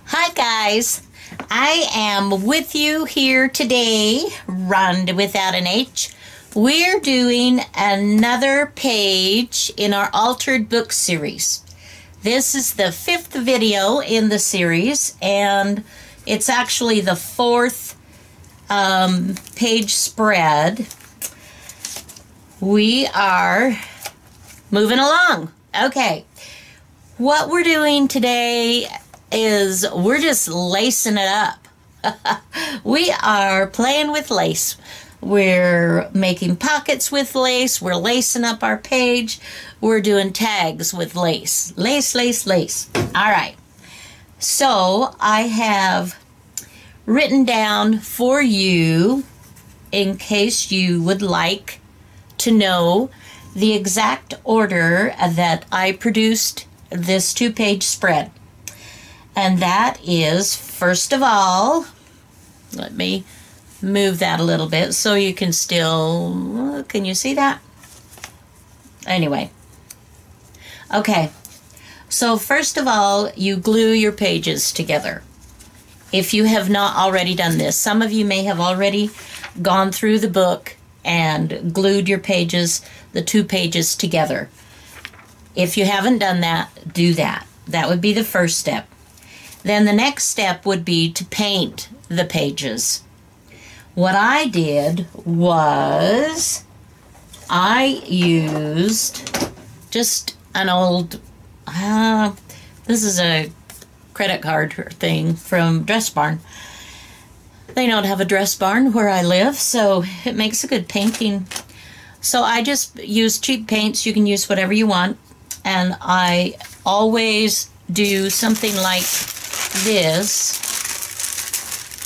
Hi guys, I am with you here today, Rhonda without an H. We're doing another page in our Altered Book series. This is the 5th video in the series, and it's actually the 4th page spread. We are moving along. Okay, what we're doing today is we're just lacing it up. We are playing with lace. We're making pockets with lace. We're lacing up our page. We're doing tags with lace. Lace, lace, lace. All right. So I have written down for you, in case you would like to know the exact order that I produced this 2-page spread. And that is, first of all, let me move that a little bit so you can still, can you see that? Anyway. Okay. So first of all, you glue your pages together. If you have not already done this, some of you may have already gone through the book and glued your pages, the 2 pages together. If you haven't done that, do that. That would be the first step. Then the next step would be to paint the pages. What I did was I used just an old, this is a credit card thing from Dress Barn. They don't have a Dress Barn where I live, so it makes a good painting. So I just use cheap paints. You can use whatever you want. And I always do something like this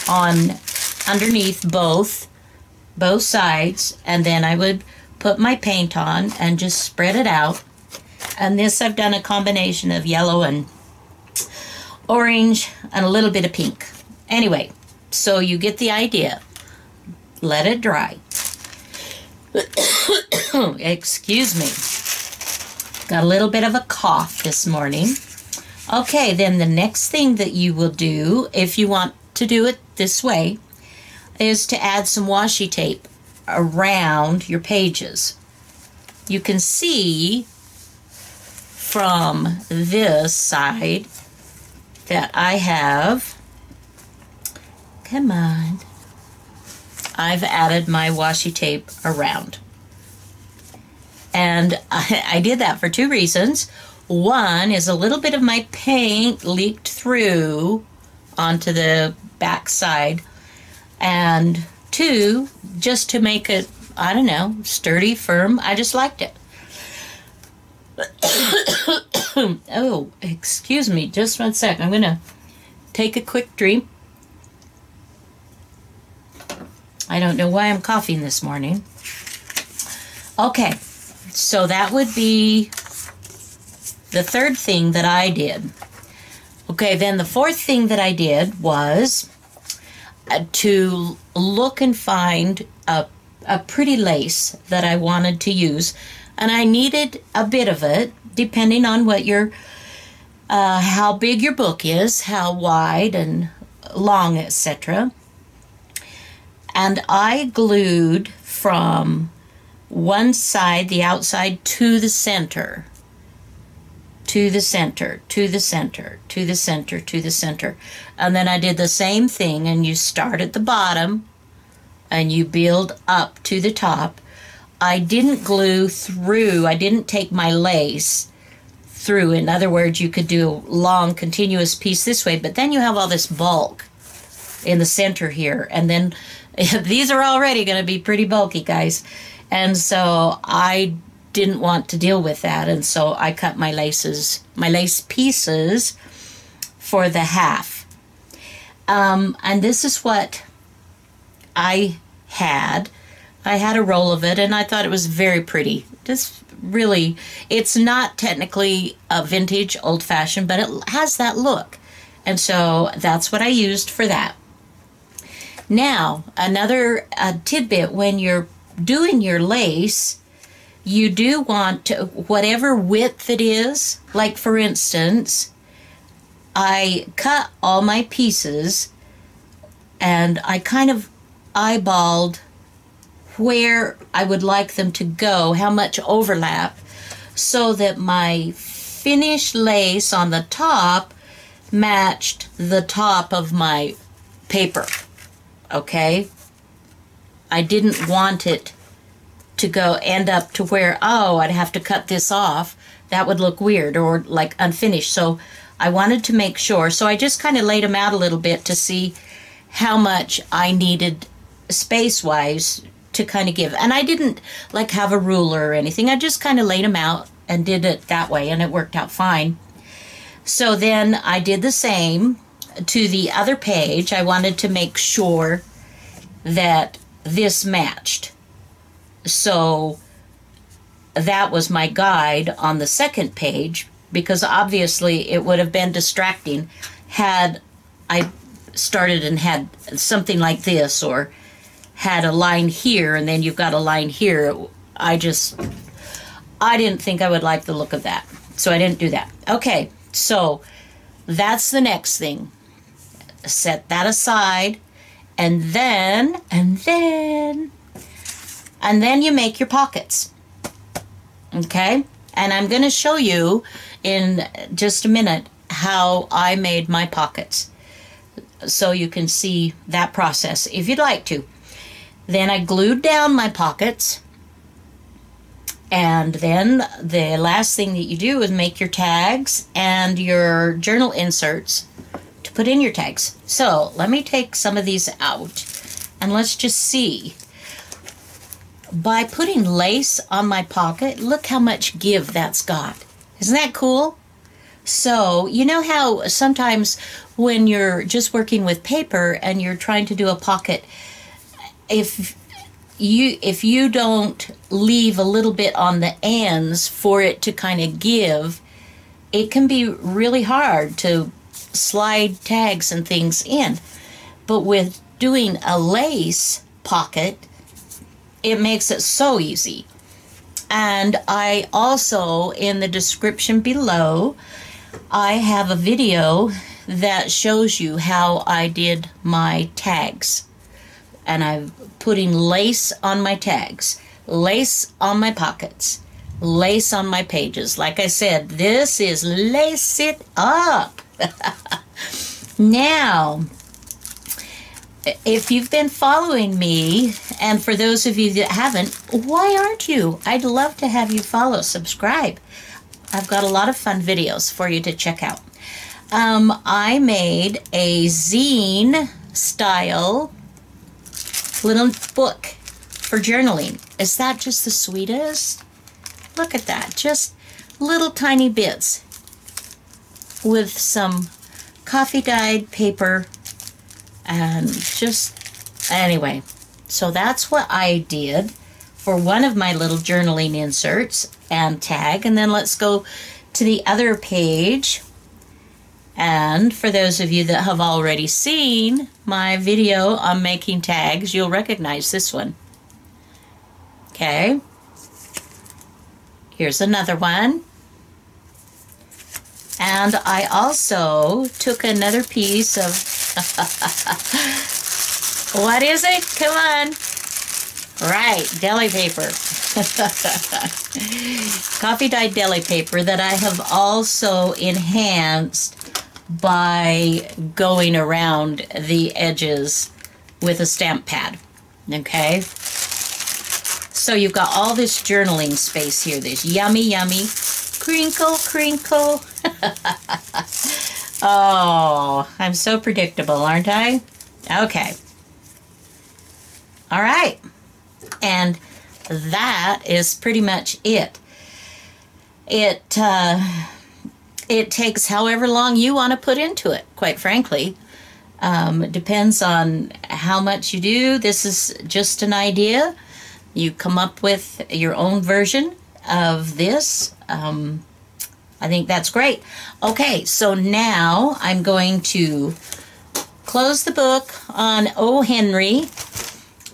on underneath both sides, and then I would put my paint on and just spread it out. And this I've done a combination of yellow and orange and a little bit of pink. Anyway, so you get the idea. Let it dry. Excuse me. Got a little bit of a cough this morning. Okay, then the next thing that you will do, if you want to do it this way, is to add some washi tape around your pages. You can see from this side that I have, come on, I've added my washi tape around. And I did that for 2 reasons. One is a little bit of my paint leaked through onto the back side. And 2, just to make it, I don't know, sturdy, firm. I just liked it. Oh, excuse me, just 1 sec. I'm going to take a quick drink. I don't know why I'm coughing this morning. Okay, so that would be the 3rd thing that I did. Okay, then the 4th thing that I did was to look and find a pretty lace that I wanted to use. And I needed a bit of it, depending on what your, how big your book is, how wide and long, etc. And I glued from one side, the outside, to the center. To the center, to the center, to the center, to the center. And then I did the same thing, and you start at the bottom and you build up to the top. I didn't glue through, I didn't take my lace through. In other words, you could do a long continuous piece this way, but then you have all this bulk in the center here. And then these are already going to be pretty bulky, guys. And so I didn't want to deal with that, and so I cut my lace pieces for the half. And this is what I had. I had a roll of it, and I thought it was very pretty. Just really, it's not technically a vintage, old-fashioned, but it has that look. And so that's what I used for that. Now, another tidbit, when you're doing your lace, you do want to, whatever width it is, like for instance, I cut all my pieces and I kind of eyeballed where I would like them to go, how much overlap, so that my finished lace on the top matched the top of my paper. Okay? I didn't want it to go end up to where, oh, I'd have to cut this off. That would look weird or like unfinished. So I wanted to make sure. So I just kind of laid them out a little bit to see how much I needed space-wise to kind of give. And I didn't like have a ruler or anything. I just kind of laid them out and did it that way, and it worked out fine. So then I did the same to the other page. I wanted to make sure that this matched. So that was my guide on the second page, because obviously it would have been distracting had I started and had something like this, or had a line here and then you've got a line here. I didn't think I would like the look of that, so I didn't do that. Okay, so that's the next thing. Set that aside, and then you make your pockets. Okay? And I'm going to show you in just a minute how I made my pockets, so you can see that process if you'd like to. Then I glued down my pockets, and then the last thing that you do is make your tags and your journal inserts to put in your tags. So let me take some of these out and let's just see. By putting lace on my pocket, look how much give that's got. Isn't that cool? So, you know how sometimes when you're just working with paper and you're trying to do a pocket, if you don't leave a little bit on the ends for it to kind of give, it can be really hard to slide tags and things in. But with doing a lace pocket, it makes it so easy. And I also, in the description below, I have a video that shows you how I did my tags. And I'm putting lace on my tags, lace on my pockets, lace on my pages. Like I said, this is lace it up. Now, if you've been following me, and for those of you that haven't, why aren't you? I'd love to have you follow, subscribe. I've got a lot of fun videos for you to check out. I made a zine style little book for journaling. Is that just the sweetest? Look at that, just little tiny bits with some coffee dyed paper. And just, anyway, so that's what I did for one of my little journaling inserts and tag. And then let's go to the other page. And for those of you that have already seen my video on making tags, you'll recognize this one. Okay. Here's another one. And I also took another piece of what is it? Come on. Right, deli paper. Coffee dyed deli paper that I have also enhanced by going around the edges with a stamp pad. Okay? So you've got all this journaling space here. This yummy, yummy. Crinkle, crinkle. Oh, I'm so predictable, aren't I? Okay. All right. And that is pretty much it. It takes however long you want to put into it, quite frankly. It depends on how much you do. This is just an idea. You come up with your own version of this. I think that's great. Okay, so now I'm going to close the book on O. Henry,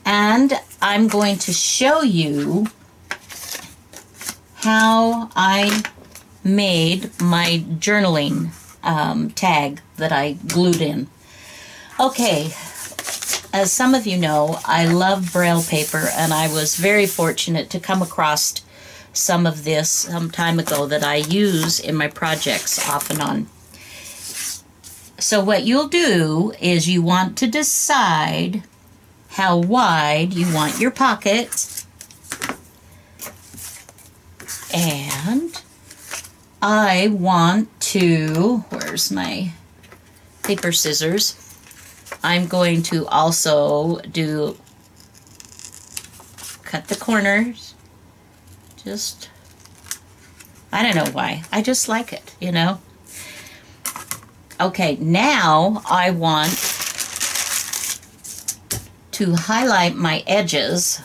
and I'm going to show you how I made my journaling tag that I glued in. Okay, as some of you know, I love Braille paper, and I was very fortunate to come across some of this some time ago that I use in my projects off and on. So what you'll do is you want to decide how wide you want your pocket, and I want to, where's my paper scissors? I'm going to also cut the corners. Just, I don't know why. I just like it, you know. Okay, now I want to highlight my edges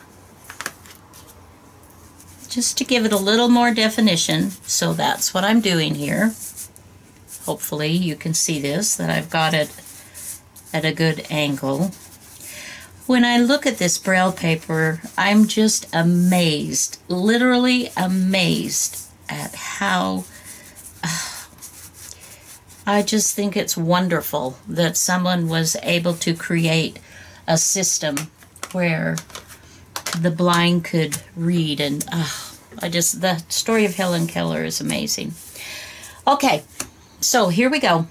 just to give it a little more definition. So that's what I'm doing here. Hopefully you can see this, that I've got it at a good angle. When I look at this Braille paper, I'm just amazed, literally amazed at how I just think it's wonderful that someone was able to create a system where the blind could read, and the story of Helen Keller is amazing. Okay, so here we go.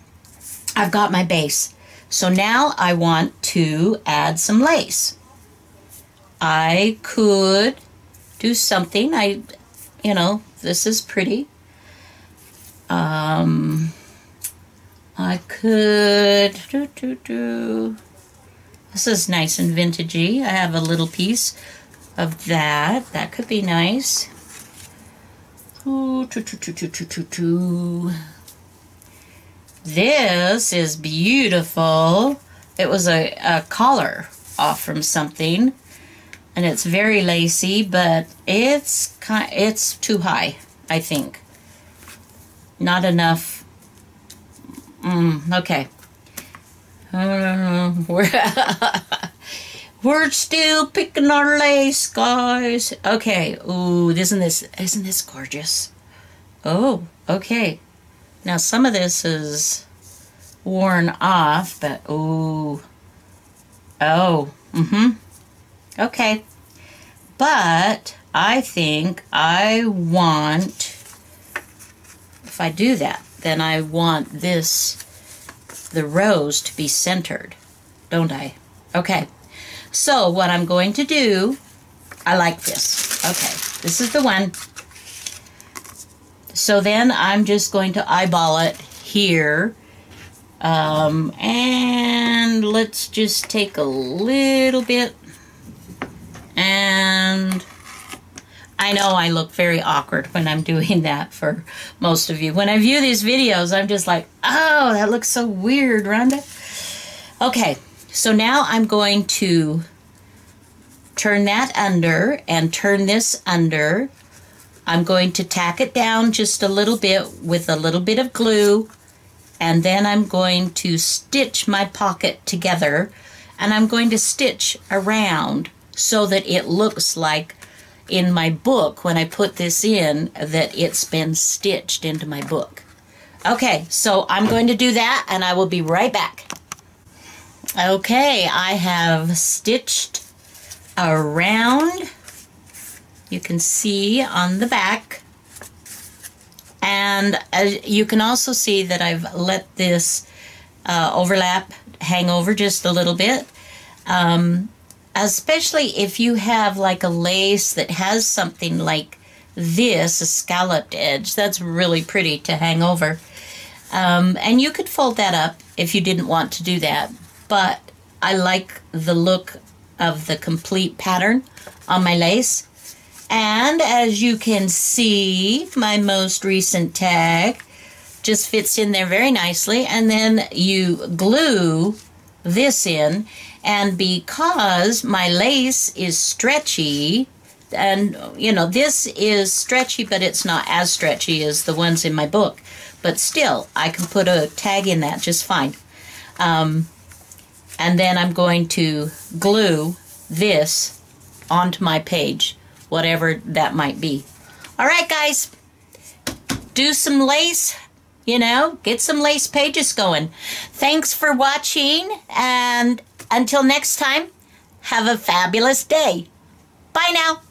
I've got my base. So now I want to add some lace. I could do something. This is pretty. I could This is nice and vintagey. I have a little piece of that. That could be nice. This is beautiful. It was a collar off from something, and it's very lacy, but it's too high, I think. Not enough. Okay. We're still picking our lace, guys. Okay. Ooh, isn't this gorgeous? Oh, okay. Now some of this is worn off, but okay. But I think I want, if I do that, then I want the rose to be centered, don't I? Okay. So what I'm going to do, I like this. Okay, this is the one. So then I'm just going to eyeball it here. And let's just take a little bit. And I know I look very awkward when I'm doing that for most of you. When I view these videos, I'm just like, oh, that looks so weird, Rhonda. Okay, so now I'm going to turn that under and turn this under. I'm going to tack it down just a little bit with a little bit of glue, and then I'm going to stitch my pocket together, and I'm going to stitch around so that it looks like in my book, when I put this in, that it's been stitched into my book. Okay, so I'm going to do that, and I will be right back. Okay, I have stitched around. You can see on the back, and you can also see that I've let this overlap hang over just a little bit, especially if you have like a lace that has something like this, a scalloped edge. That's really pretty to hang over, and you could fold that up if you didn't want to do that, but I like the look of the complete pattern on my lace. And as you can see, my most recent tag just fits in there very nicely. And then you glue this in. And because my lace is stretchy, and you know, this is stretchy, but it's not as stretchy as the ones in my book. But still, I can put a tag in that just fine. And then I'm going to glue this onto my page, whatever that might be. All right, guys, do some lace, Get some lace pages going. Thanks for watching, and until next time, have a fabulous day. Bye now.